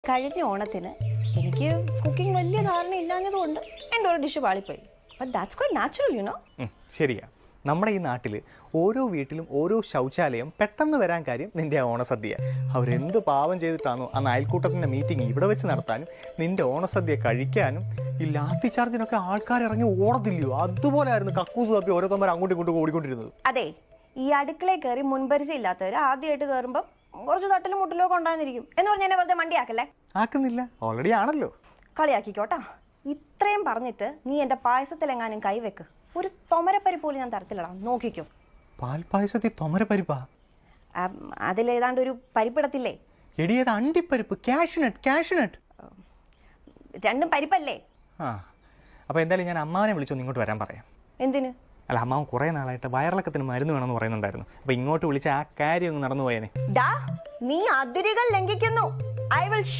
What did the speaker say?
കഴിഞ്ഞ ഓണത്തിന് എനിക്ക് കുക്കിംഗ് വലിയ ധാരണ ഇല്ലാഞ്ഞതുകൊണ്ട് എൻ്റെ ഒരു ഡിഷ് പാളിപ്പോയി. But that's quite natural you know. ശരിയാ. നമ്മുടെ ഈ നാട്ടിൽ ഓരോ വീട്ടിലും ഓരോ ശൗചാലയം പെട്ടെന്ന് വരാൻ കാര്യം നിൻ്റെ ഓണസദ്യ. അവരെന്ത് പാവം ചെയ്തിട്ടാണോ അന്ന് അയൽക്കൂട്ടത്തിൻ്റെ മീറ്റിംഗ് ഇവിടെ വെച്ച് നടത്താനും നിൻ്റെ ഓണസദ്യ കഴിക്കാനും ഈ ലാത്തി ചാർജിനൊക്കെ ആൾക്കാർ ഇറങ്ങി ഓടത്തില്ലയോ, അതുപോലെയായിരുന്നു കക്കൂസ് തപ്പി ഓരോരുത്തന്മാർ അങ്ങോട്ടും ഇങ്ങോട്ടും ഓടിക്കൊണ്ടിരുന്നത്. അതെ, ഈ അടുക്കളയിൽ കയറി മുൻപരിചയം ഇല്ലാത്തവർ ആദ്യമായിട്ട് കയറുമ്പോൾ കുറച്ച് തട്ടിലും മുട്ടിലോ കൊണ്ടാന്നിരിക്കും എന്ന് പറഞ്ഞ് എന്നെ വെറുതെ മണ്ടിയാക്കല്ലേ. ആക്കുന്നില്ല, ഓൾറെഡി ആണല്ലോ. കളിയാക്കിക്കോട്ടാ. ഇത്രയും പറഞ്ഞിട്ട് നീ എൻ്റെ പായസത്തിലെങ്ങാനും കൈവെക്ക്, ഒരു തൊമരപ്പരിപ്പ് പോലും ഞാൻ തരത്തില്ലടാ, നോക്കിക്കോ. പാൽപ്പായസത്തിൽ തൊമരപ്പരിപ്പാ? അതിലേതാണ്ട് ഒരു പരിപ്പിടത്തില്ലേ? എടിയത് അണ്ടിപ്പരിപ്പ്, കാഷ്നട്ട്. രണ്ടും പരിപ്പല്ലേ? ആ, അപ്പോൾ എന്തായാലും ഞാൻ അമ്മാവനെ വിളിച്ചൊന്ന് ഇങ്ങോട്ട് വരാൻ പറയാം. എന്തിന്? അല്ല, അമ്മാവൻ കുറേ നാളായിട്ട് വയറിളക്കത്തിന് മരുന്ന് വേണമെന്ന് പറയുന്നുണ്ടായിരുന്നു. അപ്പോൾ ഇങ്ങോട്ട് വിളിച്ച് ആ കാര്യം അങ്ങ് നടന്നു പോയേനെ. നീ അതിരുകൾ ലംഘിക്കുന്നു. I will show